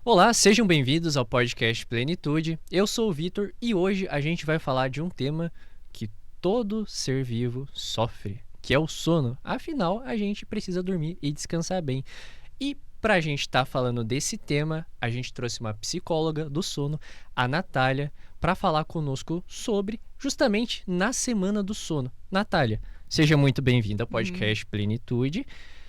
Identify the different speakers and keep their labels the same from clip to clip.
Speaker 1: Olá, sejam bem-vindos ao podcast Plenitude. Eu sou o Vitor e hoje a gente vai falar de um tema que todo ser vivo sofre, que é o sono. Afinal, a gente precisa dormir e descansar bem. E para a gente estar falando desse tema, a gente trouxe uma psicóloga do sono, a Natália, para falar conosco sobre justamente na Semana do Sono. Natália, seja muito bem-vinda ao podcast Plenitude.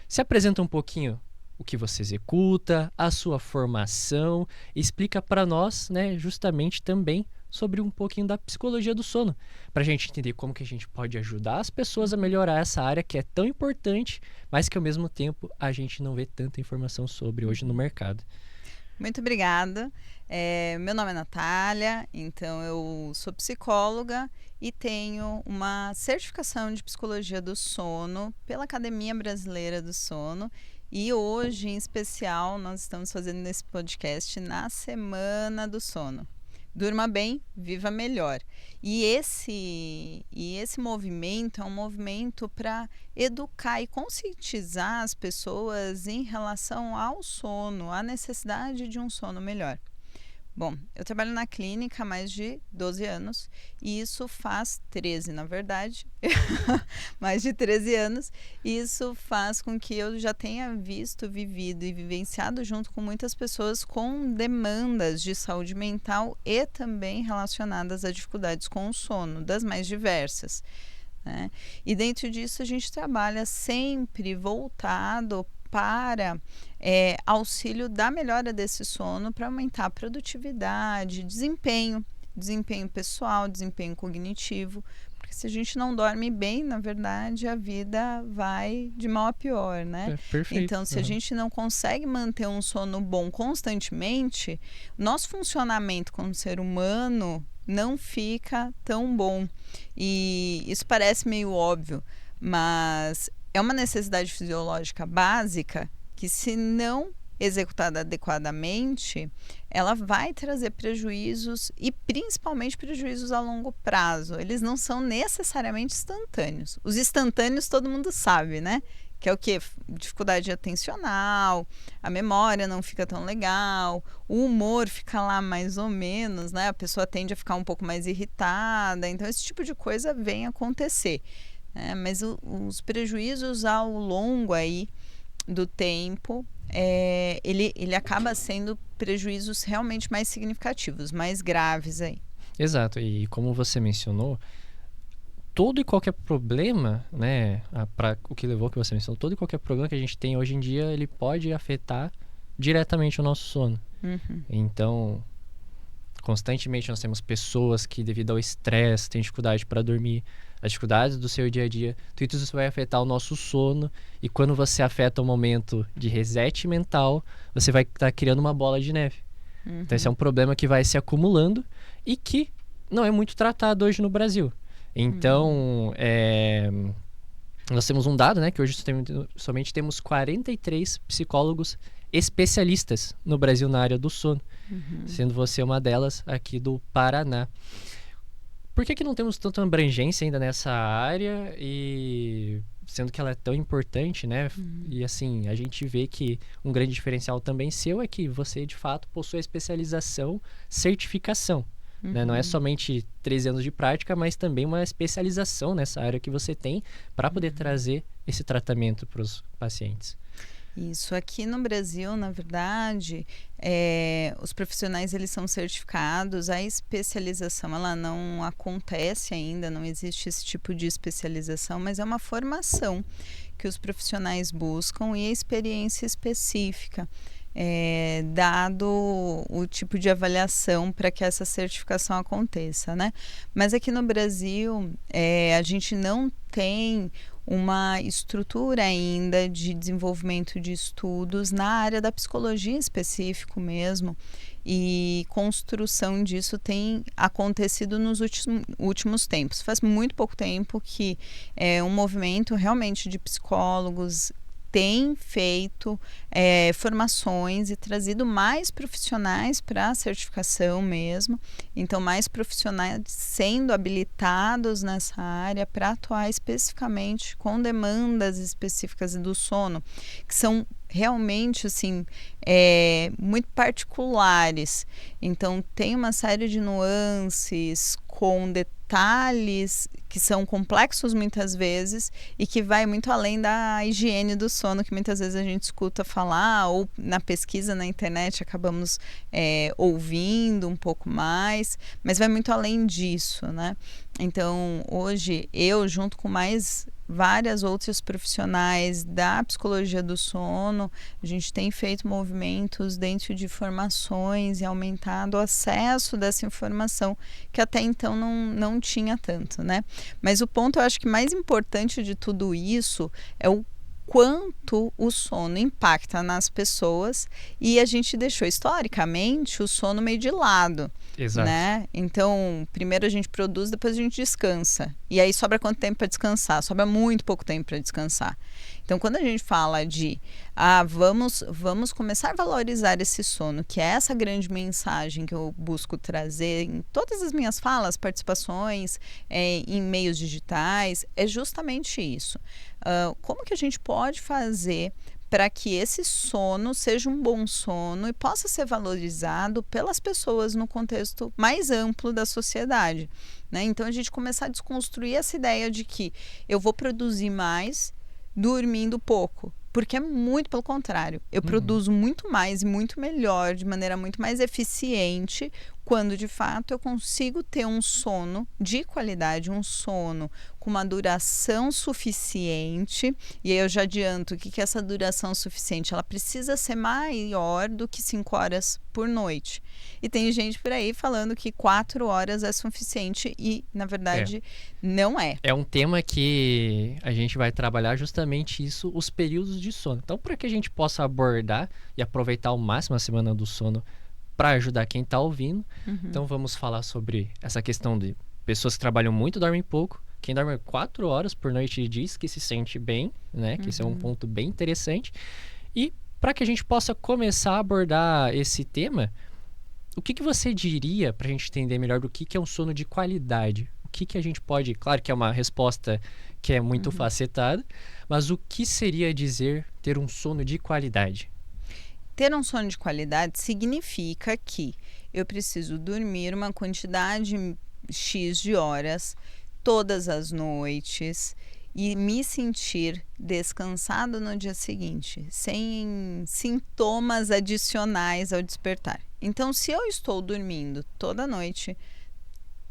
Speaker 1: Se apresenta um pouquinho o que você executa, a sua formação, explica para nós, né, justamente também sobre um pouquinho da psicologia do sono, para a gente entender como que a gente pode ajudar as pessoas a melhorar essa área que é tão importante, mas que ao mesmo tempo a gente não vê tanta informação sobre hoje no mercado.
Speaker 2: Muito obrigada. Meu nome é Natália, então eu sou psicóloga e tenho uma certificação de psicologia do sono pela Academia Brasileira do Sono. E hoje, em especial, nós estamos fazendo esse podcast na Semana do Sono. Durma bem, viva melhor. E esse movimento é um movimento para educar e conscientizar as pessoas em relação ao sono, à necessidade de um sono melhor. Bom, eu trabalho na clínica há mais de 12 anos e isso faz 13, na verdade, mais de 13 anos. E isso faz com que eu já tenha visto, vivido e vivenciado junto com muitas pessoas com demandas de saúde mental e também relacionadas a dificuldades com o sono, das mais diversas, né? E dentro disso a gente trabalha sempre voltado para auxílio da melhora desse sono para aumentar a produtividade, desempenho pessoal, desempenho cognitivo, porque se a gente não dorme bem, na verdade, a vida vai de mal a pior, né?
Speaker 1: Perfeito.
Speaker 2: Então, se a gente não consegue manter um sono bom constantemente, nosso funcionamento como ser humano não fica tão bom. E isso parece meio óbvio, mas é uma necessidade fisiológica básica que, se não executada adequadamente, ela vai trazer prejuízos e principalmente prejuízos a longo prazo. Eles não são necessariamente instantâneos. Os instantâneos todo mundo sabe, né? Que é o quê? Dificuldade atencional, a memória não fica tão legal, o humor fica lá mais ou menos, né? A pessoa tende a ficar um pouco mais irritada. Então, esse tipo de coisa vem acontecer. Mas os prejuízos ao longo aí do tempo, ele acaba sendo prejuízos realmente mais significativos, mais graves aí.
Speaker 1: Exato, e como você mencionou, todo e qualquer problema, né, para o que levou que você mencionou, todo e qualquer problema que a gente tem hoje em dia, ele pode afetar diretamente o nosso sono. Então, constantemente nós temos pessoas que, devido ao estresse, têm dificuldade para dormir, as dificuldades do seu dia a dia, tudo isso vai afetar o nosso sono, e quando você afeta o momento de reset mental, você vai estar criando uma bola de neve. Então esse é um problema que vai se acumulando e que não é muito tratado hoje no Brasil. Então, nós temos um dado, né, que hoje somente temos 43 psicólogos especialistas no Brasil na área do sono, sendo você uma delas aqui do Paraná. Por que não temos tanta abrangência ainda nessa área, e sendo que ela é tão importante, né? E assim, a gente vê que um grande diferencial também seu é que você de fato possui a especialização, certificação. Né? Não é somente 13 anos de prática, mas também uma especialização nessa área que você tem para poder trazer esse tratamento para os pacientes.
Speaker 2: Isso, aqui no Brasil, na verdade, os profissionais eles são certificados, a especialização ela não acontece ainda, não existe esse tipo de especialização, mas é uma formação que os profissionais buscam e a experiência específica, dado o tipo de avaliação para que essa certificação aconteça, né? Mas aqui no Brasil, a gente não tem uma estrutura ainda de desenvolvimento de estudos na área da psicologia em específico mesmo, e construção disso tem acontecido nos últimos tempos. Faz muito pouco tempo que um movimento realmente de psicólogos tem feito formações e trazido mais profissionais para a certificação mesmo. Então, mais profissionais sendo habilitados nessa área para atuar especificamente com demandas específicas do sono, que são realmente, assim, muito particulares. Então, tem uma série de nuances com detalhes que são complexos muitas vezes e que vai muito além da higiene do sono, que muitas vezes a gente escuta falar, ou na pesquisa na internet acabamos ouvindo um pouco mais, mas vai muito além disso, né? Então, hoje, eu, junto com mais várias outras profissionais da psicologia do sono, a gente tem feito movimentos dentro de formações e aumentado o acesso dessa informação que até então não tinha tanto, né? Mas o ponto, eu acho que mais importante de tudo isso é o quanto o sono impacta nas pessoas, e a gente deixou historicamente o sono meio de lado.
Speaker 1: Exato.
Speaker 2: Né? Então, primeiro a gente produz, depois a gente descansa. E aí sobra quanto tempo para descansar? Sobra muito pouco tempo para descansar. Então, quando a gente fala de vamos começar a valorizar esse sono, que é essa grande mensagem que eu busco trazer em todas as minhas falas, participações, em meios digitais, é justamente isso. Como que a gente pode fazer para que esse sono seja um bom sono e possa ser valorizado pelas pessoas no contexto mais amplo da sociedade, né? Então, a gente começar a desconstruir essa ideia de que eu vou produzir mais dormindo pouco, porque é muito pelo contrário. Eu produzo muito mais e muito melhor, de maneira muito mais eficiente, quando de fato eu consigo ter um sono de qualidade, um sono com uma duração suficiente. E aí eu já adianto o que é essa duração suficiente. Ela precisa ser maior do que 5 horas por noite. E tem gente por aí falando que 4 horas é suficiente e, na verdade, não é.
Speaker 1: É um tema que a gente vai trabalhar justamente isso, os períodos de sono. Então, para que a gente possa abordar e aproveitar ao máximo a semana do sono para ajudar quem está ouvindo, então vamos falar sobre essa questão de pessoas que trabalham muito, dormem pouco. Quem dorme 4 horas por noite diz que se sente bem, né? Que esse é um ponto bem interessante. E para que a gente possa começar a abordar esse tema, o que você diria para a gente entender melhor do que é um sono de qualidade? O que a gente pode... Claro que é uma resposta que é muito facetada, mas o que seria dizer ter um sono de qualidade?
Speaker 2: Ter um sono de qualidade significa que eu preciso dormir uma quantidade X de horas todas as noites e me sentir descansado no dia seguinte, sem sintomas adicionais ao despertar. Então, se eu estou dormindo toda noite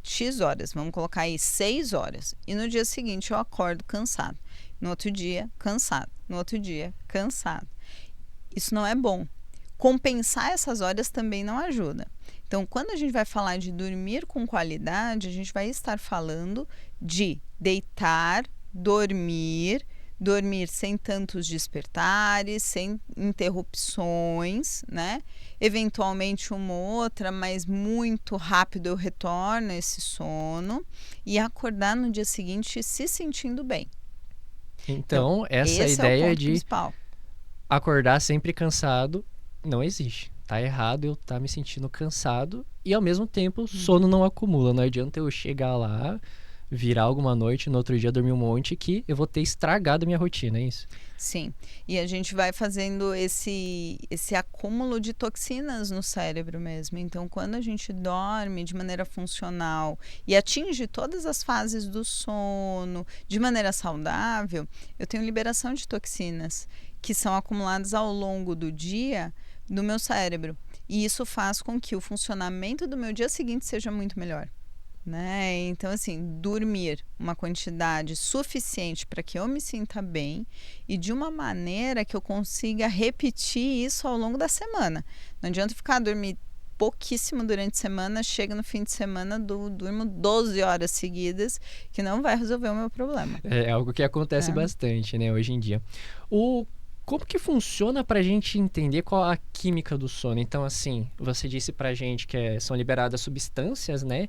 Speaker 2: X horas, vamos colocar aí 6 horas, e no dia seguinte eu acordo cansado, no outro dia cansado, no outro dia cansado, isso não é bom. Compensar essas horas também não ajuda. Então, quando a gente vai falar de dormir com qualidade, a gente vai estar falando de deitar, dormir sem tantos despertares, sem interrupções, né? Eventualmente uma ou outra, mas muito rápido eu retorno a esse sono e acordar no dia seguinte se sentindo bem.
Speaker 1: Então essa
Speaker 2: esse
Speaker 1: ideia
Speaker 2: é o ponto
Speaker 1: de
Speaker 2: principal.
Speaker 1: Acordar sempre cansado não existe. Tá errado eu estar me sentindo cansado e ao mesmo tempo o sono não acumula. Não adianta eu chegar lá, virar alguma noite, no outro dia dormir um monte, que eu vou ter estragado a minha rotina, é isso?
Speaker 2: Sim, e a gente vai fazendo esse acúmulo de toxinas no cérebro mesmo. Então, quando a gente dorme de maneira funcional e atinge todas as fases do sono de maneira saudável, eu tenho liberação de toxinas que são acumuladas ao longo do dia no meu cérebro. E isso faz com que o funcionamento do meu dia seguinte seja muito melhor. Né? Então, assim, dormir uma quantidade suficiente para que eu me sinta bem e de uma maneira que eu consiga repetir isso ao longo da semana. Não adianta ficar dormir pouquíssimo durante a semana, chega no fim de semana, durmo 12 horas seguidas, que não vai resolver o meu problema.
Speaker 1: É algo que acontece bastante, né, hoje em dia. Como que funciona pra gente entender qual a química do sono? Então, assim, você disse pra gente que são liberadas substâncias, né?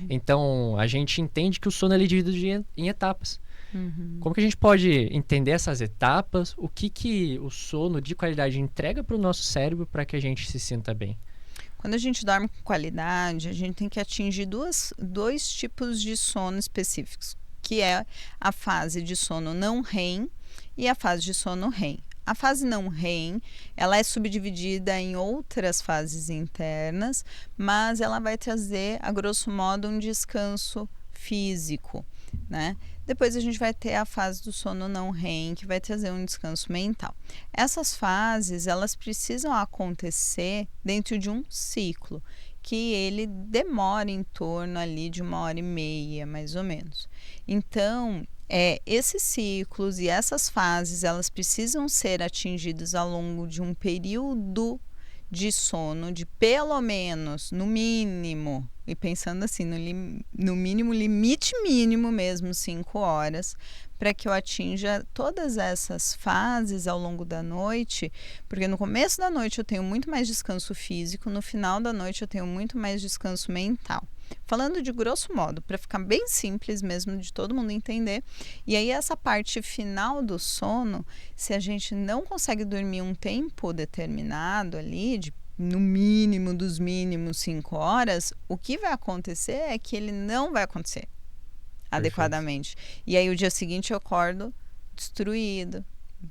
Speaker 1: Então, a gente entende que o sono é dividido em etapas. Como que a gente pode entender essas etapas? O que o sono de qualidade entrega para o nosso cérebro para que a gente se sinta bem?
Speaker 2: Quando a gente dorme com qualidade, a gente tem que atingir dois tipos de sono específicos, que é a fase de sono não REM e a fase de sono REM. A fase não REM, ela é subdividida em outras fases internas, mas ela vai trazer, a grosso modo, um descanso físico, né? Depois a gente vai ter a fase do sono não REM, que vai trazer um descanso mental. Essas fases, elas precisam acontecer dentro de um ciclo, que ele demora em torno ali de 1h30, mais ou menos. Então, esses ciclos e essas fases, elas precisam ser atingidas ao longo de um período de sono de pelo menos, no mínimo, e pensando assim, no mínimo, limite mínimo mesmo, 5 horas, para que eu atinja todas essas fases ao longo da noite, porque no começo da noite eu tenho muito mais descanso físico, no final da noite eu tenho muito mais descanso mental. Falando de grosso modo, para ficar bem simples mesmo, de todo mundo entender. E aí essa parte final do sono, se a gente não consegue dormir um tempo determinado ali, no mínimo dos mínimos 5 horas, o que vai acontecer é que ele não vai acontecer adequadamente. E aí o dia seguinte eu acordo destruído,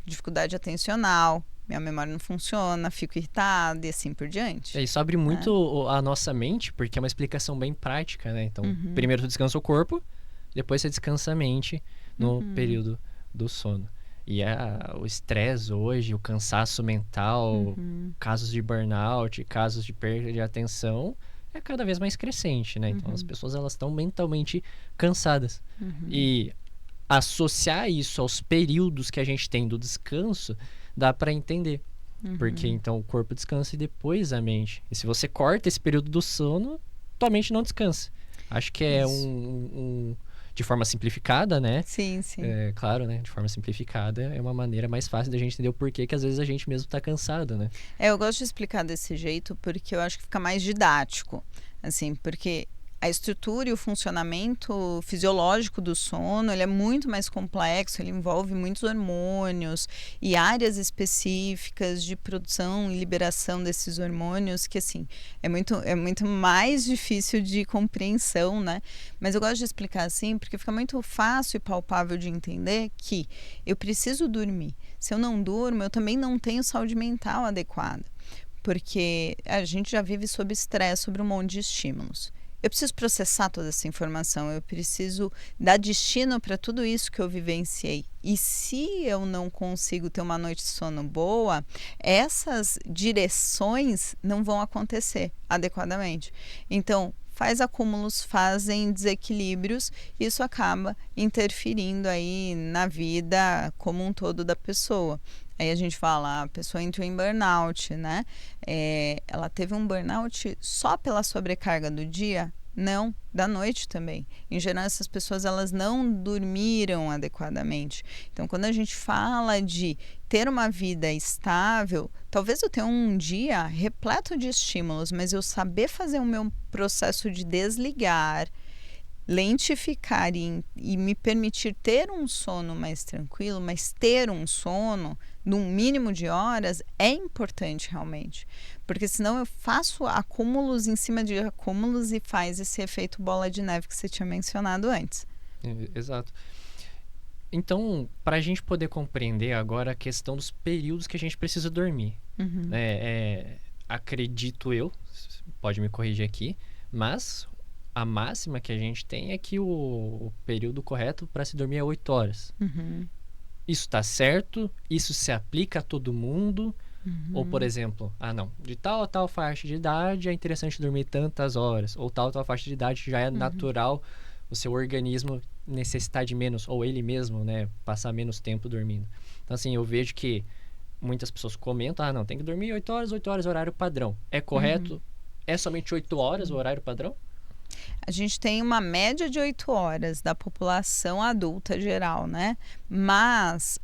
Speaker 2: dificuldade atencional, minha memória não funciona, fico irritada e assim por diante.
Speaker 1: Isso abre muito a nossa mente, porque é uma explicação bem prática, né? Então, primeiro tu descansa o corpo, depois você descansa a mente no período do sono. E o estresse hoje, o cansaço mental, casos de burnout, casos de perda de atenção, é cada vez mais crescente, né? Então, as pessoas elas estão mentalmente cansadas. E associar isso aos períodos que a gente tem do descanso, dá para entender. Porque então o corpo descansa e depois a mente. E se você corta esse período do sono, tua mente não descansa. Acho que é de forma simplificada, né?
Speaker 2: Sim.
Speaker 1: Claro, né? De forma simplificada é uma maneira mais fácil da gente entender o porquê que às vezes a gente mesmo tá cansado, né?
Speaker 2: Eu gosto de explicar desse jeito porque eu acho que fica mais didático. Assim, porque a estrutura e o funcionamento fisiológico do sono, ele é muito mais complexo, ele envolve muitos hormônios e áreas específicas de produção e liberação desses hormônios que, assim, é muito mais difícil de compreensão, né? Mas eu gosto de explicar assim porque fica muito fácil e palpável de entender que eu preciso dormir. Se eu não durmo, eu também não tenho saúde mental adequada, porque a gente já vive sob estresse, sobre um monte de estímulos. Eu preciso processar toda essa informação, eu preciso dar destino para tudo isso que eu vivenciei. E se eu não consigo ter uma noite de sono boa, essas direções não vão acontecer adequadamente. Então, faz acúmulos, fazem desequilíbrios, e isso acaba interferindo aí na vida como um todo da pessoa. Aí a gente fala, a pessoa entrou em burnout, né? Ela teve um burnout só pela sobrecarga do dia? Não, da noite também. Em geral, essas pessoas elas não dormiram adequadamente. Então, quando a gente fala de ter uma vida estável, talvez eu tenha um dia repleto de estímulos, mas eu saber fazer o meu processo de desligar, lentificar e me permitir ter um sono mais tranquilo, mas ter um sono num mínimo de horas é importante realmente, porque senão eu faço acúmulos em cima de acúmulos e faz esse efeito bola de neve que você tinha mencionado antes.
Speaker 1: Exato. Então, para a gente poder compreender agora a questão dos períodos que a gente precisa dormir, né? Acredito eu, pode me corrigir aqui, mas a máxima que a gente tem é que o período correto para se dormir é 8 horas. Isso está certo? Isso se aplica a todo mundo? Ou, por exemplo, não, de tal a tal faixa de idade é interessante dormir tantas horas, ou tal faixa de idade já é natural o seu organismo necessitar de menos, ou ele mesmo, né, passar menos tempo dormindo. Então, assim, eu vejo que muitas pessoas comentam, não, tem que dormir 8 horas, horário padrão. É correto? É somente 8 horas o horário padrão?
Speaker 2: A gente tem uma média de 8 horas da população adulta geral, né? Mas,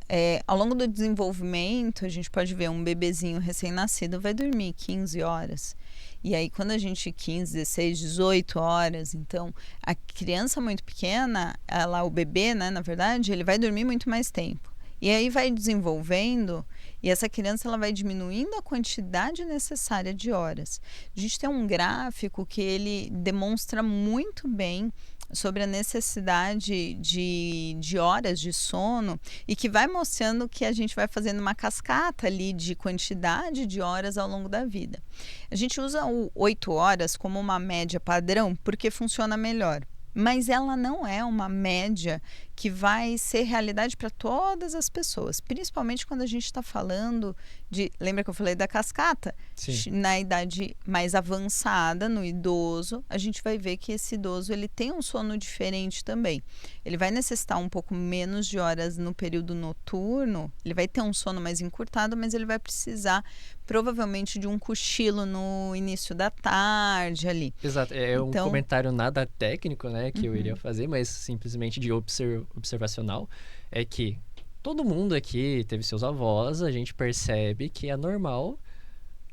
Speaker 2: ao longo do desenvolvimento, a gente pode ver um bebezinho recém-nascido vai dormir 15 horas. E aí, quando a gente 15, 16, 18 horas, então, a criança muito pequena, o bebê, né, na verdade, ele vai dormir muito mais tempo. E aí vai desenvolvendo e essa criança ela vai diminuindo a quantidade necessária de horas. A gente tem um gráfico que ele demonstra muito bem sobre a necessidade de horas de sono e que vai mostrando que a gente vai fazendo uma cascata ali de quantidade de horas ao longo da vida. A gente usa o 8 horas como uma média padrão porque funciona melhor. Mas ela não é uma média que vai ser realidade para todas as pessoas, principalmente quando a gente está falando de... Lembra que eu falei da cascata?
Speaker 1: Sim.
Speaker 2: Na idade mais avançada, no idoso, a gente vai ver que esse idoso ele tem um sono diferente também. Ele vai necessitar um pouco menos de horas no período noturno, ele vai ter um sono mais encurtado, mas ele vai precisar provavelmente de um cochilo no início da tarde ali.
Speaker 1: Exato, um comentário nada técnico, né, que eu iria fazer, mas simplesmente de observacional, é que todo mundo aqui teve seus avós, a gente percebe que é normal,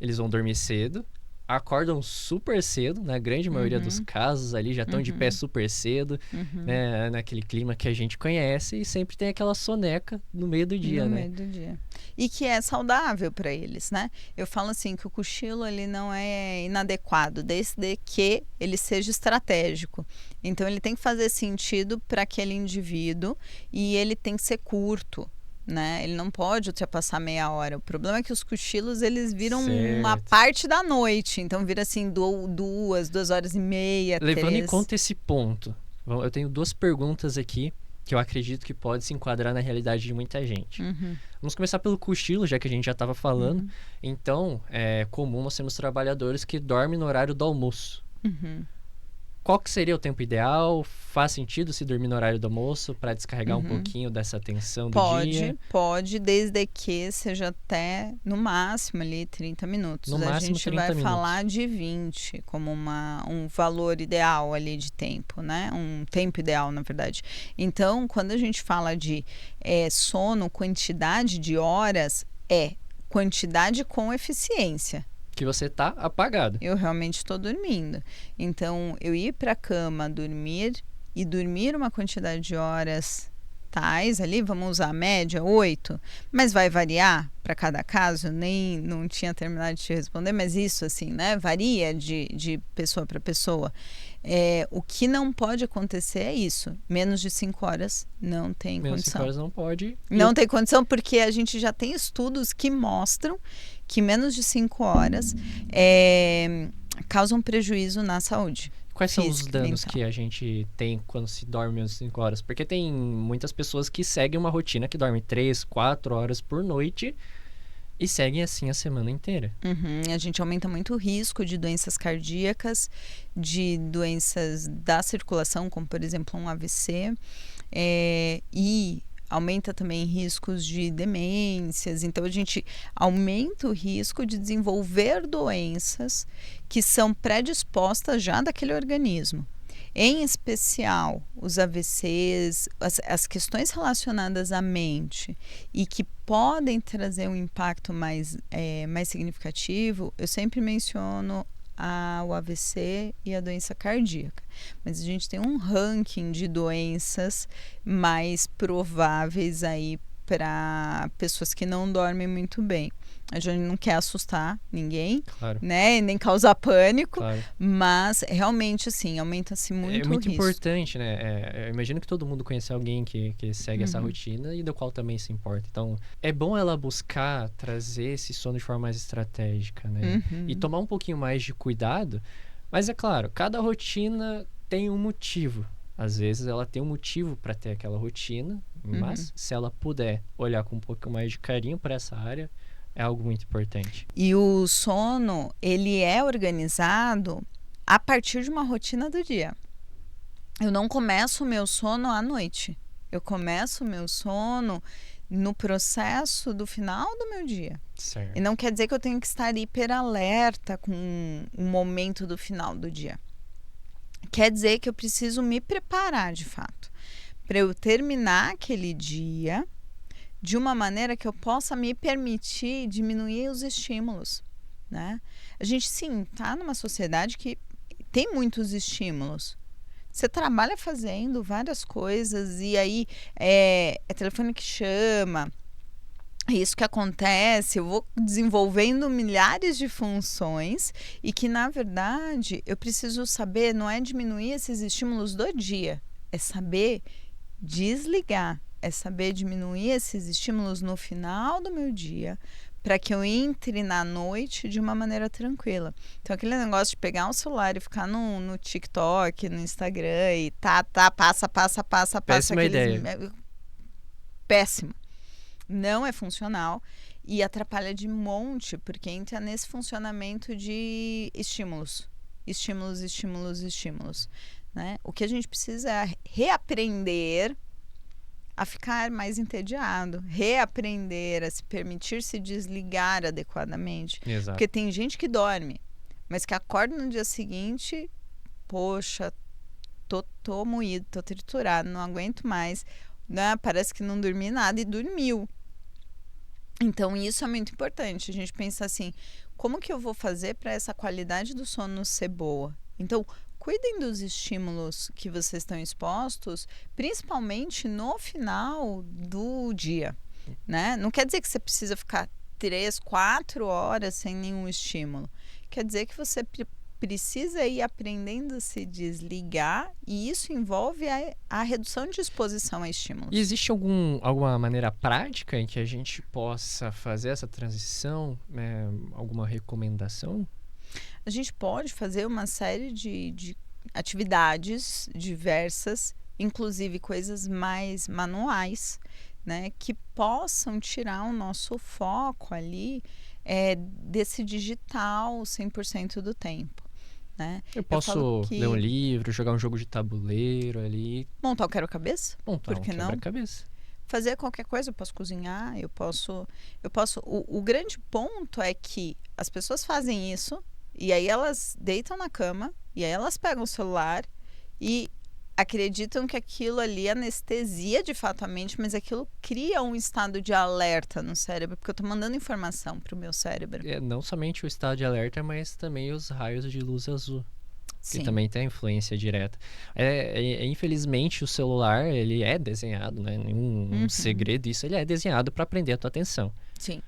Speaker 1: eles vão dormir cedo, acordam super cedo, na grande maioria dos casos ali, já estão de pé super cedo, né, naquele clima que a gente conhece, e sempre tem aquela soneca no meio do dia, né?
Speaker 2: No meio do dia. E que é saudável para eles, né? Eu falo assim que o cochilo ele não é inadequado, desde que ele seja estratégico. Então ele tem que fazer sentido para aquele indivíduo e ele tem que ser curto. Né? Ele não pode ultrapassar meia hora. O problema é que os cochilos eles viram uma parte da noite. Então vira assim 2 horas e meia,
Speaker 1: Levando
Speaker 2: 3.
Speaker 1: em conta esse ponto, eu tenho 2 perguntas aqui que eu acredito que pode se enquadrar na realidade de muita gente. Vamos começar pelo cochilo, já que a gente já estava falando. Então, é comum nós termos trabalhadores que dormem no horário do almoço. Qual que seria o tempo ideal? Faz sentido se dormir no horário do almoço para descarregar um pouquinho dessa tensão do dia?
Speaker 2: Pode, desde que seja até, no máximo, ali 30 minutos.
Speaker 1: A gente vai
Speaker 2: falar de 20 como um valor ideal ali de tempo, né? Um tempo ideal, na verdade. Então, quando a gente fala de sono, quantidade de horas, quantidade com eficiência.
Speaker 1: Que você tá apagado.
Speaker 2: Eu realmente estou dormindo. Então, eu ir para a cama, dormir uma quantidade de horas tais ali, vamos usar a média, 8, mas vai variar para cada caso, não tinha terminado de te responder, mas isso assim, né, varia de pessoa para pessoa. O que não pode acontecer é isso, menos de 5 horas não tem condição.
Speaker 1: Menos de 5 horas não pode.
Speaker 2: Não tem condição porque a gente já tem estudos que mostram que menos de 5 horas causam prejuízo na saúde.
Speaker 1: Quais são os danos que a gente tem quando se dorme menos de 5 horas? Porque tem muitas pessoas que seguem uma rotina que dormem 3, 4 horas por noite e seguem assim a semana inteira.
Speaker 2: A gente aumenta muito o risco de doenças cardíacas, de doenças da circulação, como por exemplo um AVC, e aumenta também riscos de demências. Então, a gente aumenta o risco de desenvolver doenças que são predispostas já daquele organismo. Em especial, os AVCs, as questões relacionadas à mente e que podem trazer um impacto mais significativo, eu sempre menciono o AVC e a doença cardíaca. Mas a gente tem um ranking de doenças mais prováveis aí para pessoas que não dormem muito bem. A gente não quer assustar ninguém,
Speaker 1: claro,
Speaker 2: né? Nem causar pânico,
Speaker 1: claro,
Speaker 2: mas realmente assim, aumenta-se muito o risco.
Speaker 1: É muito importante, né? Eu imagino que todo mundo conhece alguém que segue essa rotina e do qual também se importa. Então, é bom ela buscar trazer esse sono de forma mais estratégica, né? E tomar um pouquinho mais de cuidado. Mas é claro, cada rotina tem um motivo. Às vezes ela tem um motivo para ter aquela rotina, mas se ela puder olhar com um pouco mais de carinho para essa área, é algo muito importante.
Speaker 2: E o sono, ele é organizado a partir de uma rotina do dia. Eu não começo o meu sono à noite. Eu começo o meu sono no processo do final do meu dia.
Speaker 1: Certo.
Speaker 2: E não quer dizer que eu tenho que estar hiper alerta com o momento do final do dia. Quer dizer que eu preciso me preparar de fato para eu terminar aquele dia de uma maneira que eu possa me permitir diminuir os estímulos, né? A gente, sim, está numa sociedade que tem muitos estímulos. Você trabalha fazendo várias coisas e aí é telefone que chama, É isso que acontece, eu vou desenvolvendo milhares de funções e que, na verdade, eu preciso saber, não é diminuir esses estímulos do dia, é saber desligar, é saber diminuir esses estímulos no final do meu dia para que eu entre na noite de uma maneira tranquila. Então, aquele negócio de pegar um celular e ficar no TikTok, no Instagram e passa,
Speaker 1: Péssima
Speaker 2: aqueles...
Speaker 1: ideia.
Speaker 2: Péssimo. Não é funcional e atrapalha de monte, porque entra nesse funcionamento de estímulos. Estímulos, né? O que a gente precisa é reaprender a ficar mais entediado, reaprender a se permitir se desligar adequadamente.
Speaker 1: Exato.
Speaker 2: Porque tem gente que dorme, mas que acorda no dia seguinte, poxa, tô moído, tô triturado, não aguento mais, né? Parece que não dormi nada e dormiu. Então, isso é muito importante. A gente pensa assim, como que eu vou fazer para essa qualidade do sono ser boa? Então, cuidem dos estímulos que vocês estão expostos, principalmente no final do dia, né? Não quer dizer que você precisa ficar 3, 4 horas sem nenhum estímulo. Quer dizer que você precisa ir aprendendo a se desligar e isso envolve a redução de exposição a estímulos.
Speaker 1: E existe alguma maneira prática em que a gente possa fazer essa transição? Alguma recomendação?
Speaker 2: A gente pode fazer uma série de atividades diversas, inclusive coisas mais manuais, né, que possam tirar o nosso foco ali desse digital 100% do tempo. Né?
Speaker 1: Eu posso ler um livro, jogar um jogo de tabuleiro ali.
Speaker 2: Montar o quebra-cabeça?
Speaker 1: Montar um quebra-cabeça.
Speaker 2: Fazer qualquer coisa, eu posso cozinhar, eu posso. O grande ponto é que as pessoas fazem isso e aí elas deitam na cama e aí elas pegam o celular e acreditam que aquilo ali anestesia de fato a mente, mas aquilo cria um estado de alerta no cérebro, porque eu estou mandando informação para o meu cérebro.
Speaker 1: Não somente o estado de alerta, mas também os raios de luz azul.
Speaker 2: Sim.
Speaker 1: Que também tem influência direta. Infelizmente, o celular, ele é desenhado, né? Nenhum segredo isso, ele é desenhado para prender a tua atenção.
Speaker 2: Sim.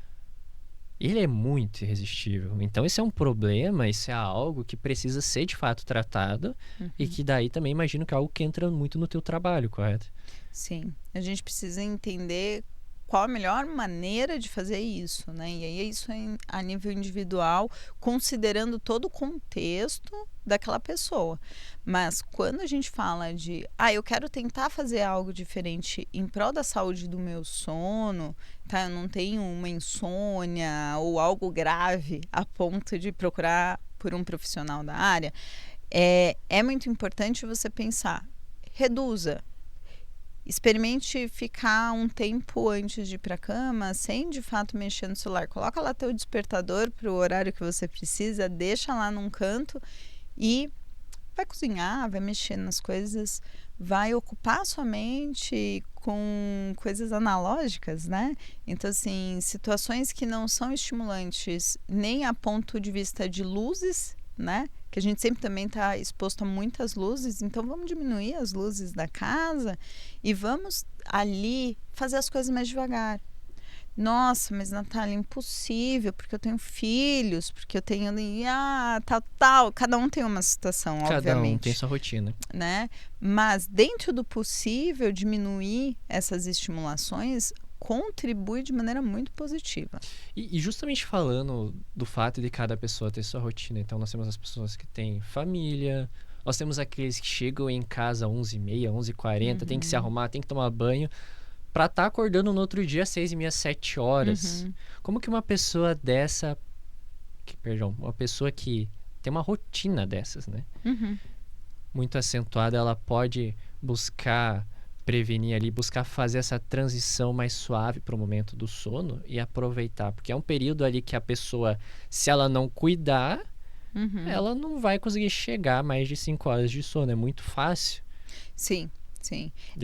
Speaker 1: Ele é muito irresistível. Então, isso é um problema, isso é algo que precisa ser, de fato, tratado e que daí também imagino que é algo que entra muito no teu trabalho, correto?
Speaker 2: Sim. A gente precisa entender qual a melhor maneira de fazer isso, né? E aí isso é a nível individual, considerando todo o contexto daquela pessoa. Mas quando a gente fala de, eu quero tentar fazer algo diferente em prol da saúde do meu sono, tá? Eu não tenho uma insônia ou algo grave a ponto de procurar por um profissional da área, é muito importante você pensar, reduza. Experimente ficar um tempo antes de ir para a cama, sem de fato mexer no celular. Coloca lá teu despertador para o horário que você precisa, deixa lá num canto e vai cozinhar, vai mexer nas coisas, vai ocupar sua mente com coisas analógicas, né? Então, assim, situações que não são estimulantes nem a ponto de vista de luzes, né? Que a gente sempre também está exposto a muitas luzes, então vamos diminuir as luzes da casa e vamos ali fazer as coisas mais devagar. Nossa, mas Natália, impossível, porque eu tenho filhos, porque eu tenho tal. Cada um tem uma situação, obviamente.
Speaker 1: Cada um tem sua rotina.
Speaker 2: Né? Mas dentro do possível, diminuir essas estimulações contribui de maneira muito positiva.
Speaker 1: E justamente falando do fato de cada pessoa ter sua rotina, então nós temos as pessoas que têm família, nós temos aqueles que chegam em casa às 11h30, 11h40, tem que se arrumar, tem que tomar banho, para estar acordando no outro dia às 6h30, 7 horas. Como que uma pessoa dessa, uma pessoa que tem uma rotina dessas, né? Muito acentuada, ela pode buscar prevenir ali, buscar fazer essa transição mais suave para o momento do sono e aproveitar, porque é um período ali que a pessoa, se ela não cuidar, ela não vai conseguir chegar a mais de 5 horas de sono, é muito fácil.
Speaker 2: Sim.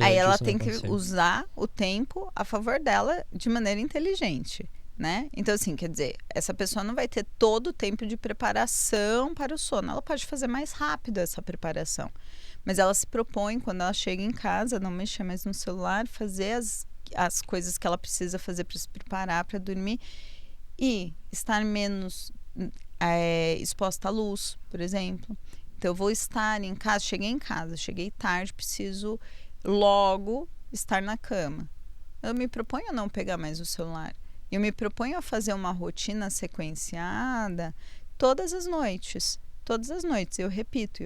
Speaker 2: Aí ela tem que usar o tempo a favor dela de maneira inteligente, né? Então, assim, quer dizer, essa pessoa não vai ter todo o tempo de preparação para o sono, ela pode fazer mais rápido essa preparação. Mas ela se propõe, quando ela chega em casa, não mexer mais no celular, fazer as as coisas que ela precisa fazer para se preparar para dormir e estar menos exposta à luz, por exemplo. Então, eu vou estar em casa, cheguei tarde, preciso logo estar na cama. Eu me proponho a não pegar mais o celular. Eu me proponho a fazer uma rotina sequenciada todas as noites. Todas as noites. Eu repito.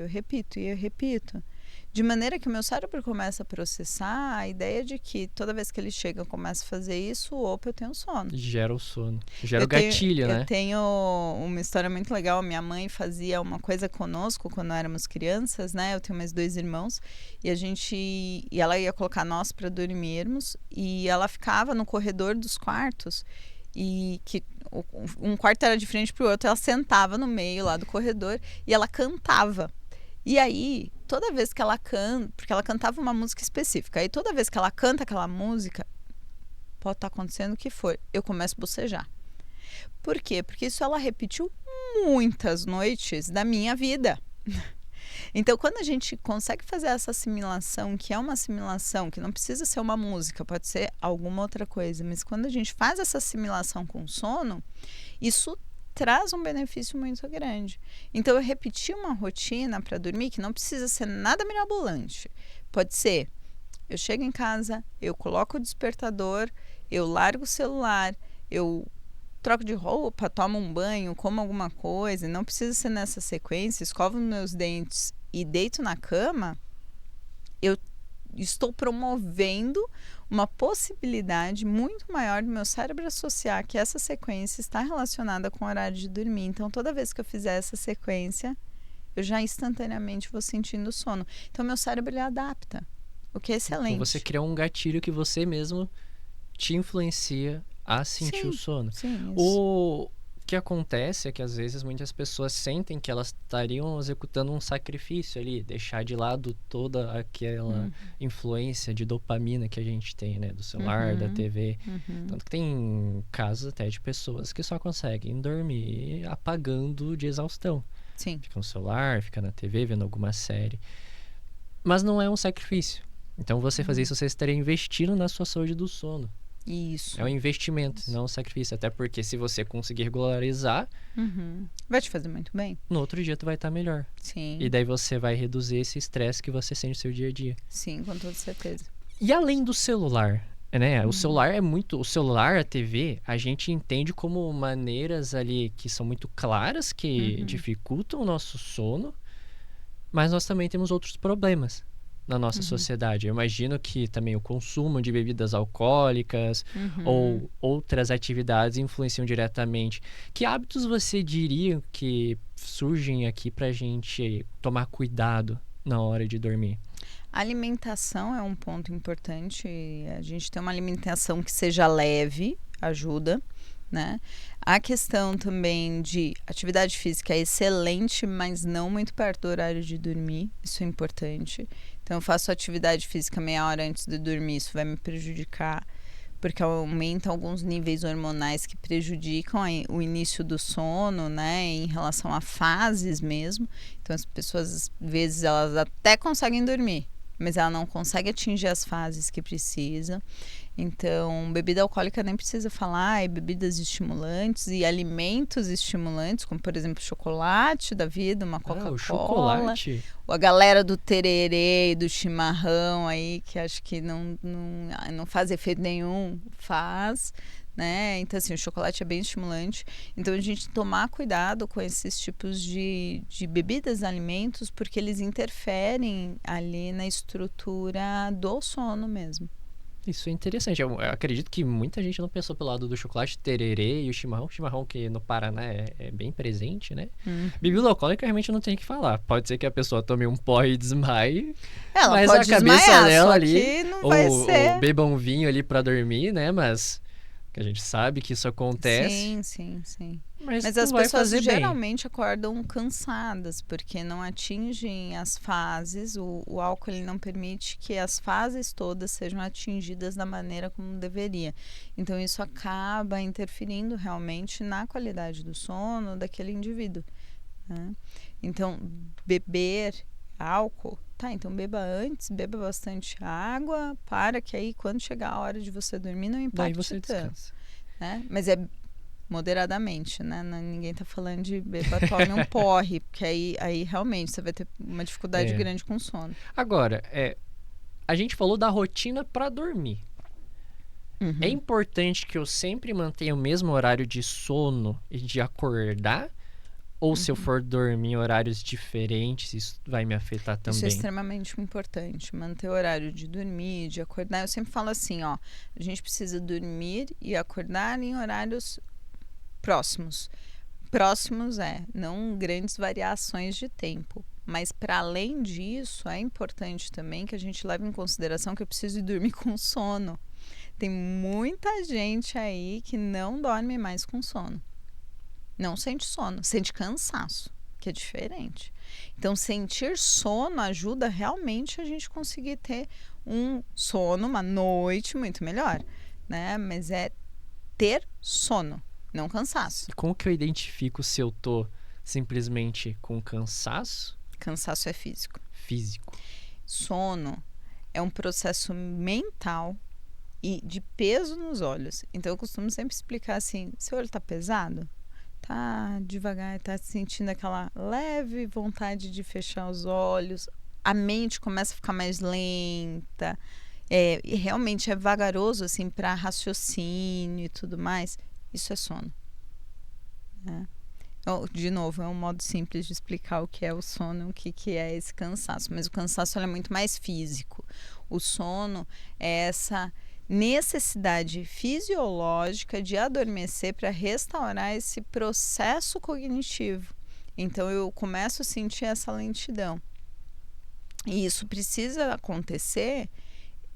Speaker 2: De maneira que o meu cérebro começa a processar a ideia de que toda vez que ele chega e começa a fazer isso, opa, eu tenho sono.
Speaker 1: Gera o sono. Gera o gatilho, né?
Speaker 2: Eu tenho uma história muito legal. Minha mãe fazia uma coisa conosco quando éramos crianças, né? Eu tenho mais 2 irmãos. E ela ia colocar nós para dormirmos. E ela ficava no corredor dos quartos. E que um quarto era de frente pro outro. Ela sentava no meio lá do corredor e ela cantava. E aí, toda vez que ela canta, porque ela cantava uma música específica, aí toda vez que ela canta aquela música, pode estar acontecendo o que for, eu começo a bocejar. Por quê? Porque isso ela repetiu muitas noites da minha vida. Então, quando a gente consegue fazer essa assimilação, que é uma assimilação, que não precisa ser uma música, pode ser alguma outra coisa, mas quando a gente faz essa assimilação com o sono, isso traz um benefício muito grande. Então, eu repeti uma rotina para dormir que não precisa ser nada mirabolante. Pode ser, eu chego em casa, eu coloco o despertador, eu largo o celular, eu troco de roupa, tomo um banho, como alguma coisa, não precisa ser nessa sequência, escovo meus dentes e deito na cama, eu estou promovendo uma possibilidade muito maior do meu cérebro associar que essa sequência está relacionada com o horário de dormir. Então, toda vez que eu fizer essa sequência, eu já instantaneamente vou sentindo sono. Então, meu cérebro ele adapta, o que é excelente.
Speaker 1: Então, você cria um gatilho que você mesmo te influencia a sentir o sono.
Speaker 2: Sim, isso.
Speaker 1: O que acontece é que às vezes muitas pessoas sentem que elas estariam executando um sacrifício ali, deixar de lado toda aquela influência de dopamina que a gente tem, né, do celular, da TV. Tanto que tem casos até de pessoas que só conseguem dormir apagando de exaustão.
Speaker 2: Sim.
Speaker 1: Fica no celular, fica na TV, vendo alguma série. Mas não é um sacrifício. Então, você fazer isso, você estaria investindo na sua saúde do sono.
Speaker 2: Isso.
Speaker 1: É um investimento, não um sacrifício. Até porque se você conseguir regularizar,
Speaker 2: vai te fazer muito bem.
Speaker 1: no outro dia tu vai estar melhor.
Speaker 2: Sim.
Speaker 1: E daí você vai reduzir esse estresse que você sente no seu dia a dia.
Speaker 2: Sim, com toda certeza.
Speaker 1: E além do celular, né? O celular é muito... O celular, a TV, a gente entende como maneiras ali que são muito claras, que dificultam o nosso sono. Mas nós também temos outros problemas na nossa sociedade. Eu imagino que também o consumo de bebidas alcoólicas ou outras atividades influenciam diretamente. Que hábitos você diria que surgem aqui pra gente tomar cuidado na hora de dormir?
Speaker 2: A alimentação é um ponto importante. A gente tem uma alimentação que seja leve, ajuda, né? A questão também de atividade física é excelente, mas não muito perto do horário de dormir. Isso é importante. Então, eu faço atividade física meia hora antes de dormir. Isso vai me prejudicar, porque aumenta alguns níveis hormonais que prejudicam o início do sono, né? Em relação a fases mesmo. Então, as pessoas, às vezes, elas até conseguem dormir, mas ela não consegue atingir as fases que precisa. Então, bebida alcoólica nem precisa falar, e bebidas estimulantes e alimentos estimulantes, como, por exemplo, chocolate da vida, uma Coca-Cola.
Speaker 1: O chocolate?
Speaker 2: A galera do tererê e do chimarrão aí, que acho que não faz efeito nenhum, faz, né? Então, assim, o chocolate é bem estimulante. Então, a gente tomar cuidado com esses tipos de bebidas, alimentos, porque eles interferem ali na estrutura do sono mesmo.
Speaker 1: Isso é interessante. Eu acredito que muita gente não pensou pelo lado do chocolate, tererê e o chimarrão. O chimarrão que no Paraná é bem presente, né? Bebida alcoólica realmente não tem o que falar. Pode ser que a pessoa tome um pó e desmaie.
Speaker 2: Ela
Speaker 1: mas
Speaker 2: pode
Speaker 1: a cabeça
Speaker 2: desmaiar,
Speaker 1: dela
Speaker 2: só
Speaker 1: ali,
Speaker 2: que não vai ser.
Speaker 1: ou beba um vinho ali pra dormir, né? Mas que a gente sabe que isso acontece.
Speaker 2: Sim.
Speaker 1: Mas
Speaker 2: as
Speaker 1: vai
Speaker 2: pessoas
Speaker 1: fazer
Speaker 2: geralmente acordam cansadas, porque não atingem as fases. O álcool ele não permite que as fases todas sejam atingidas da maneira como deveria. Então, isso acaba interferindo realmente na qualidade do sono daquele indivíduo, né? Então, beber álcool, tá, então beba antes, beba bastante água, para que aí quando chegar a hora de você dormir não
Speaker 1: Daí
Speaker 2: impacte
Speaker 1: você
Speaker 2: tanto,
Speaker 1: descansa.
Speaker 2: né? Mas é moderadamente, né? Ninguém tá falando de beba, tome um porre, porque aí realmente você vai ter uma dificuldade grande com sono.
Speaker 1: Agora, a gente falou da rotina para dormir. É importante que eu sempre mantenha o mesmo horário de sono e de acordar? Ou se eu for dormir em horários diferentes, isso vai me afetar também?
Speaker 2: Isso é extremamente importante, manter o horário de dormir, de acordar. Eu sempre falo assim, ó, a gente precisa dormir e acordar em horários próximos. Próximos não grandes variações de tempo. Mas para além disso, é importante também que a gente leve em consideração que eu preciso ir dormir com sono. Tem muita gente aí que não dorme mais com sono. Não sente sono, sente cansaço, que é diferente. Então, sentir sono ajuda realmente a gente conseguir ter um sono, uma noite muito melhor, né? Mas é ter sono, não cansaço.
Speaker 1: E como que eu identifico se eu tô simplesmente com cansaço?
Speaker 2: Cansaço é físico.
Speaker 1: Físico.
Speaker 2: Sono é um processo mental e de peso nos olhos. Então, eu costumo sempre explicar assim, seu olho tá pesado? Tá devagar, tá sentindo aquela leve vontade de fechar os olhos, a mente começa a ficar mais lenta, e realmente é vagaroso assim para raciocínio e tudo mais, isso é sono, né? De novo, é um modo simples de explicar o que é o sono, o que é esse cansaço, mas o cansaço é muito mais físico. O sono é essa necessidade fisiológica de adormecer para restaurar esse processo cognitivo. Então eu começo a sentir essa lentidão. E isso precisa acontecer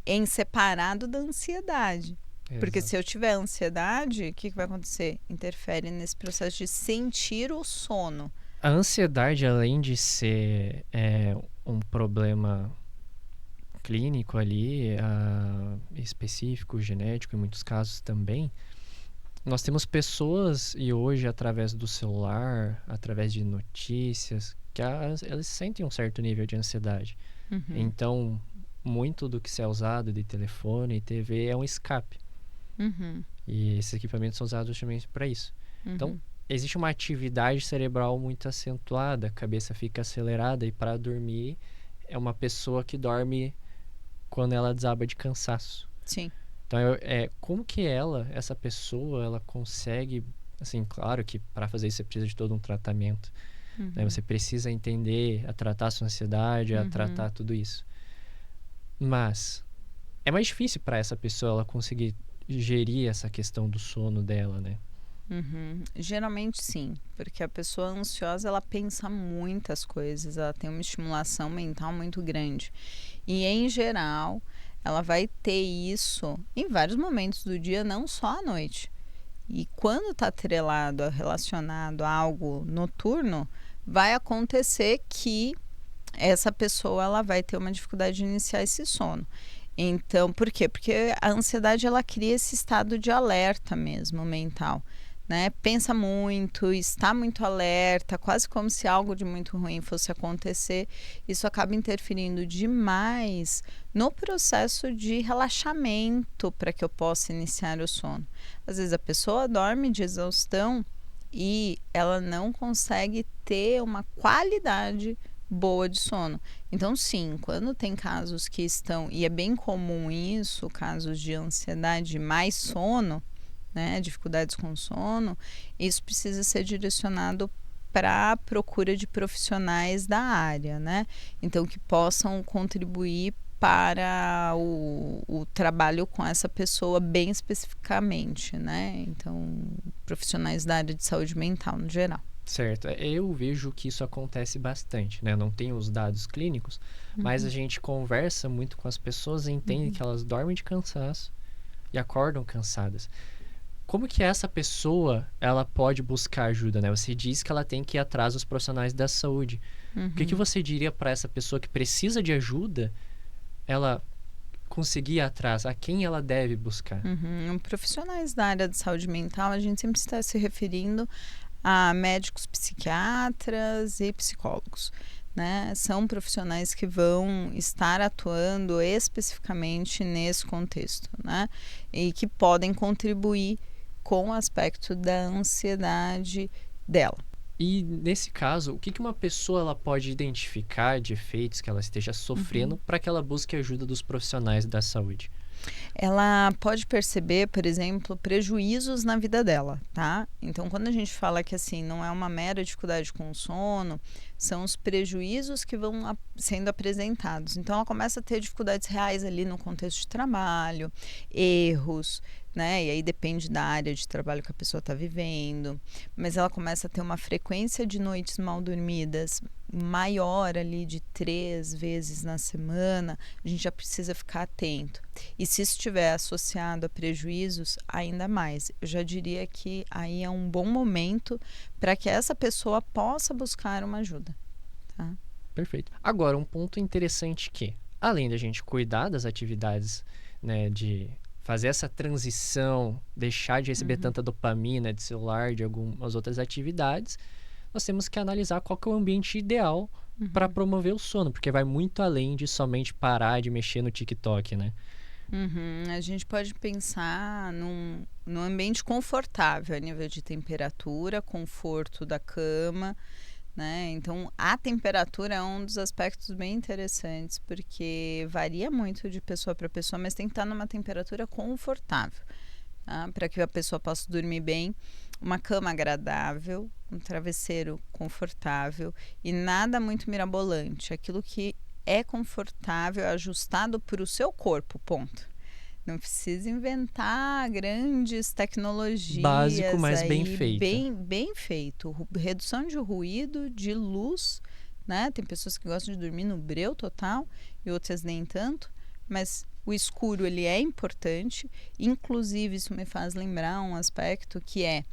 Speaker 2: em separado da ansiedade. Porque se eu tiver ansiedade, o que vai acontecer? Interfere nesse processo de sentir o sono.
Speaker 1: A ansiedade, além de ser um problema clínico ali, específico, genético em muitos casos também, nós temos pessoas, e hoje através do celular, através de notícias, que elas sentem um certo nível de ansiedade. Então, muito do que se é usado de telefone e TV é um escape. E esses equipamentos são usados justamente para isso. Então, existe uma atividade cerebral muito acentuada, a cabeça fica acelerada, e para dormir é uma pessoa que dorme quando ela desaba de cansaço.
Speaker 2: Sim.
Speaker 1: Então, como que essa pessoa, ela consegue, assim, claro que para fazer isso você precisa de todo um tratamento, né? Você precisa entender, a tratar a sua ansiedade, a tratar tudo isso. Mas é mais difícil para essa pessoa ela conseguir gerir essa questão do sono dela, né?
Speaker 2: Geralmente sim, porque a pessoa ansiosa ela pensa muitas coisas, ela tem uma estimulação mental muito grande e em geral ela vai ter isso em vários momentos do dia, não só à noite. E quando está atrelado, relacionado a algo noturno, vai acontecer que essa pessoa ela vai ter uma dificuldade de iniciar esse sono. Então, por quê? Porque a ansiedade ela cria esse estado de alerta mesmo mental, né? Pensa muito, está muito alerta, quase como se algo de muito ruim fosse acontecer. Isso acaba interferindo demais no processo de relaxamento para que eu possa iniciar o sono. Às vezes a pessoa dorme de exaustão e ela não consegue ter uma qualidade boa de sono. Então, sim, quando tem casos que estão, e é bem comum isso, casos de ansiedade mais sono, né, dificuldades com sono, isso precisa ser direcionado para a procura de profissionais da área, né? Então, que possam contribuir para o trabalho com essa pessoa bem especificamente, né? Então, profissionais da área de saúde mental no geral.
Speaker 1: Certo. Eu vejo que isso acontece bastante, né? Não tenho os dados clínicos, mas a gente conversa muito com as pessoas e entende que elas dormem de cansaço e acordam cansadas. Como que essa pessoa, ela pode buscar ajuda, né? Você diz que ela tem que ir atrás dos profissionais da saúde. O que você diria para essa pessoa que precisa de ajuda, ela conseguir ir atrás? A quem ela deve buscar?
Speaker 2: Profissionais da área de saúde mental, a gente sempre está se referindo a médicos psiquiatras e psicólogos. Né? São profissionais que vão estar atuando especificamente nesse contexto, né? E que podem contribuir com o aspecto da ansiedade dela.
Speaker 1: E nesse caso, o que uma pessoa ela pode identificar de efeitos que ela esteja sofrendo para que ela busque ajuda dos profissionais da saúde?
Speaker 2: Ela pode perceber, por exemplo, prejuízos na vida dela, tá? Então, quando a gente fala que assim não é uma mera dificuldade com o sono, são os prejuízos que vão sendo apresentados. Então, ela começa a ter dificuldades reais ali no contexto de trabalho, erros, né? E aí depende da área de trabalho que a pessoa está vivendo, mas ela começa a ter uma frequência de noites mal dormidas maior ali de 3 vezes na semana. A gente já precisa ficar atento. E se isso estiver associado a prejuízos, ainda mais. Eu já diria que aí é um bom momento para que essa pessoa possa buscar uma ajuda. Tá?
Speaker 1: Perfeito. Agora, um ponto interessante que, além da gente cuidar das atividades, né, de fazer essa transição, deixar de receber tanta dopamina de celular, de algumas outras atividades, nós temos que analisar qual que é o ambiente ideal para promover o sono, porque vai muito além de somente parar de mexer no TikTok, né?
Speaker 2: A gente pode pensar num ambiente confortável a nível de temperatura, conforto da cama, né? Então, a temperatura é um dos aspectos bem interessantes, porque varia muito de pessoa para pessoa, mas tem que estar numa temperatura confortável, tá? Para que a pessoa possa dormir bem. Uma cama agradável, um travesseiro confortável e nada muito mirabolante. Aquilo que é confortável, ajustado para o seu corpo, ponto. Não precisa inventar grandes tecnologias.
Speaker 1: Básico, mas
Speaker 2: aí,
Speaker 1: bem feito.
Speaker 2: Bem feito. Redução de ruído, de luz, né? Tem pessoas que gostam de dormir no breu total e outras nem tanto, mas o escuro ele é importante. Inclusive, isso me faz lembrar um aspecto que é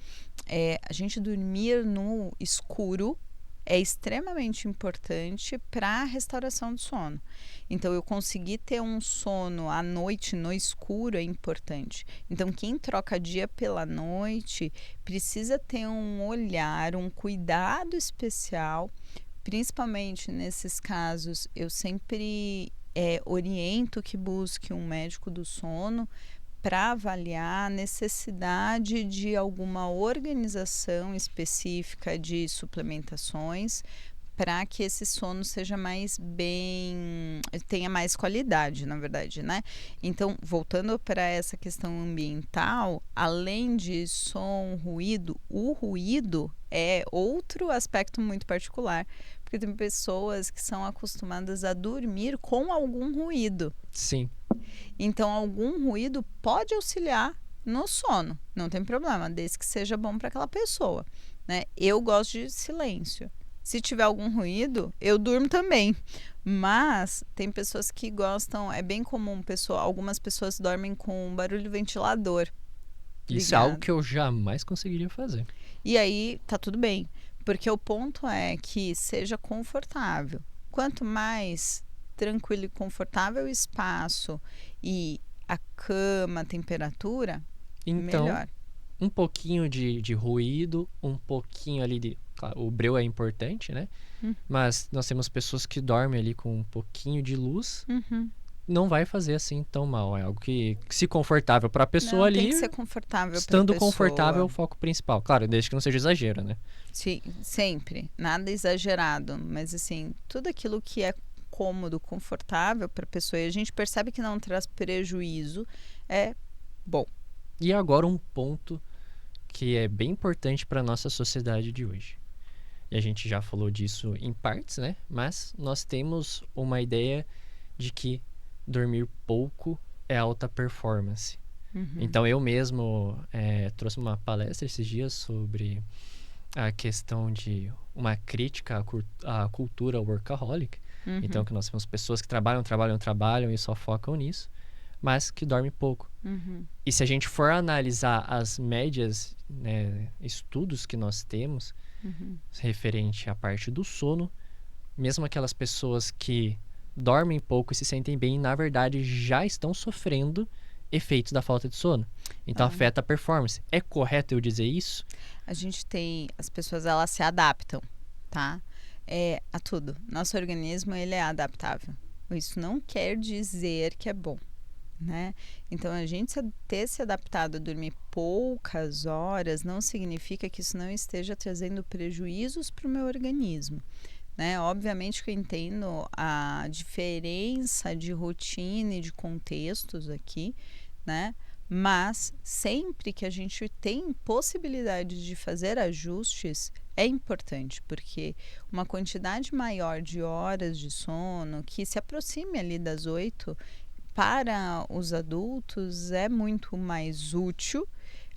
Speaker 2: a gente dormir no escuro é extremamente importante para a restauração do sono. Então, eu conseguir ter um sono à noite no escuro é importante. Então, quem troca dia pela noite precisa ter um olhar, um cuidado especial, principalmente nesses casos. Eu sempre oriento que busque um médico do sono para avaliar a necessidade de alguma organização específica de suplementações para que esse sono seja tenha mais qualidade, na verdade, né? Então, voltando para essa questão ambiental, além de som, ruído, o ruído é outro aspecto muito particular, porque tem pessoas que são acostumadas a dormir com algum ruído.
Speaker 1: Sim.
Speaker 2: Então, algum ruído pode auxiliar no sono, não tem problema, desde que seja bom para aquela pessoa, né? Eu gosto de silêncio. Se tiver algum ruído, eu durmo também. Mas tem pessoas que gostam, é bem comum, algumas pessoas dormem com um barulho ventilador.
Speaker 1: Isso é algo que eu jamais conseguiria fazer.
Speaker 2: E aí, tá tudo bem. Porque o ponto é que seja confortável. Quanto mais tranquilo e confortável o espaço e a cama, a temperatura,
Speaker 1: então,
Speaker 2: melhor.
Speaker 1: Um pouquinho de ruído, um pouquinho ali de... Claro, o breu é importante, né? Mas nós temos pessoas que dormem ali com um pouquinho de luz. Não vai fazer assim tão mal. É algo que se confortável para a pessoa ali.
Speaker 2: Tem que ser confortável
Speaker 1: estando
Speaker 2: pra pessoa.
Speaker 1: Confortável é o foco principal. Claro, desde que não seja exagero, né?
Speaker 2: Sim, sempre. Nada exagerado. Mas assim, tudo aquilo que é cômodo, confortável para a pessoa e a gente percebe que não traz prejuízo, é bom.
Speaker 1: E agora um ponto que é bem importante para a nossa sociedade de hoje. E a gente já falou disso em partes, né? Mas nós temos uma ideia de que dormir pouco é alta performance. Então eu mesmo trouxe uma palestra esses dias sobre a questão de uma crítica à cultura workaholic. Então que nós temos pessoas que trabalham e só focam nisso, mas que dormem pouco. E se a gente for analisar as médias, né, estudos que nós temos referente à parte do sono, mesmo aquelas pessoas que dormem pouco e se sentem bem, na verdade já estão sofrendo efeitos da falta de sono. Então afeta a performance. É correto eu dizer isso?
Speaker 2: A gente tem, as pessoas elas se adaptam, tá? A tudo. Nosso organismo ele é adaptável. Isso não quer dizer que é bom, né? Então a gente ter se adaptado a dormir poucas horas não significa que isso não esteja trazendo prejuízos para o meu organismo, né? Obviamente que eu entendo a diferença de rotina e de contextos aqui, né? Mas sempre que a gente tem possibilidade de fazer ajustes, é importante, porque uma quantidade maior de horas de sono, que se aproxime ali das 8, para os adultos é muito mais útil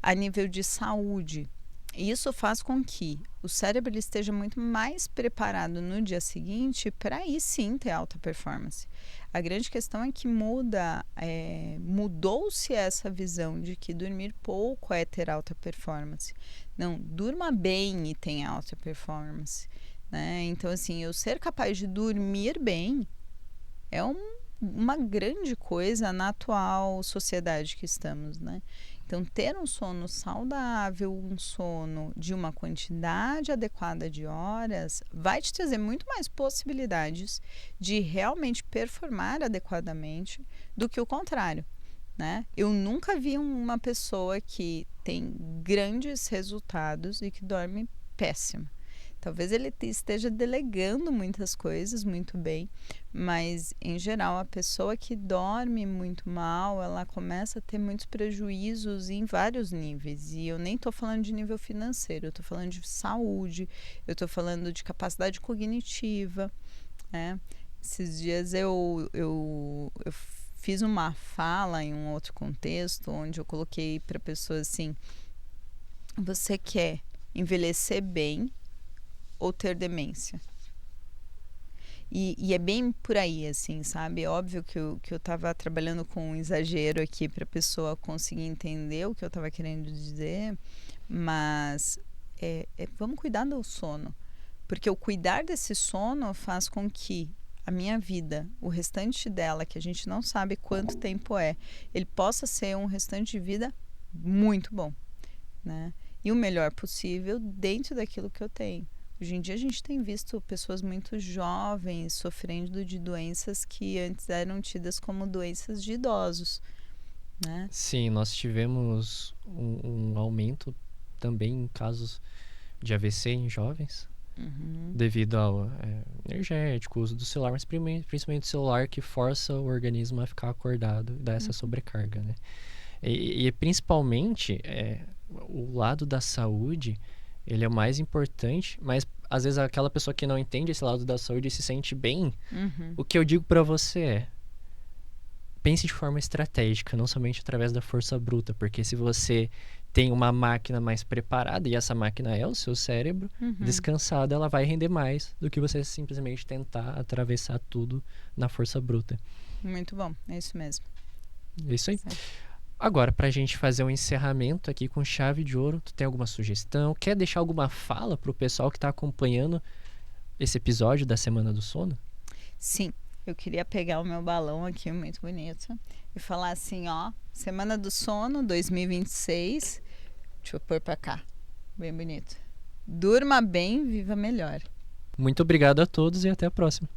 Speaker 2: a nível de saúde. E isso faz com que o cérebro ele esteja muito mais preparado no dia seguinte para aí sim ter alta performance. A grande questão é que mudou-se essa visão de que dormir pouco é ter alta performance. Não, durma bem e tenha alta performance, né? Então, assim, eu ser capaz de dormir bem é uma grande coisa na atual sociedade que estamos, né? Então, ter um sono saudável, um sono de uma quantidade adequada de horas, vai te trazer muito mais possibilidades de realmente performar adequadamente do que o contrário, né? Eu nunca vi uma pessoa que tem grandes resultados e que dorme péssimo. Talvez ele esteja delegando muitas coisas muito bem, mas em geral a pessoa que dorme muito mal, ela começa a ter muitos prejuízos em vários níveis. E eu nem estou falando de nível financeiro, eu estou falando de saúde, eu estou falando de capacidade cognitiva, né? Esses dias eu fiz uma fala em um outro contexto, onde eu coloquei para a pessoa assim: você quer envelhecer bem ou ter demência? E é bem por aí, assim, sabe? É óbvio que eu tava trabalhando com um exagero aqui para a pessoa conseguir entender o que eu tava querendo dizer, mas vamos cuidar do sono, porque o cuidar desse sono faz com que a minha vida, o restante dela, que a gente não sabe quanto tempo ele possa ser um restante de vida muito bom, né? E o melhor possível dentro daquilo que eu tenho. Hoje em dia a gente tem visto pessoas muito jovens sofrendo de doenças que antes eram tidas como doenças de idosos, né?
Speaker 1: Sim, nós tivemos um aumento também em casos de AVC em jovens, devido ao energético, uso do celular, mas principalmente o celular que força o organismo a ficar acordado e dá essa sobrecarga, né? E principalmente o lado da saúde, ele é o mais importante, mas às vezes aquela pessoa que não entende esse lado da saúde se sente bem. O que eu digo pra você pense de forma estratégica, não somente através da força bruta, porque se você tem uma máquina mais preparada, e essa máquina é o seu cérebro, descansada, ela vai render mais do que você simplesmente tentar atravessar tudo na força bruta.
Speaker 2: Muito bom, é isso mesmo.
Speaker 1: É isso aí.
Speaker 2: Certo.
Speaker 1: Agora, pra gente fazer um encerramento aqui com chave de ouro, tu tem alguma sugestão? Quer deixar alguma fala pro pessoal que tá acompanhando esse episódio da Semana do Sono?
Speaker 2: Sim, eu queria pegar o meu balão aqui, muito bonito, e falar assim, ó, Semana do Sono 2026, deixa eu pôr pra cá, bem bonito. Durma bem, viva melhor.
Speaker 1: Muito obrigado a todos e até a próxima.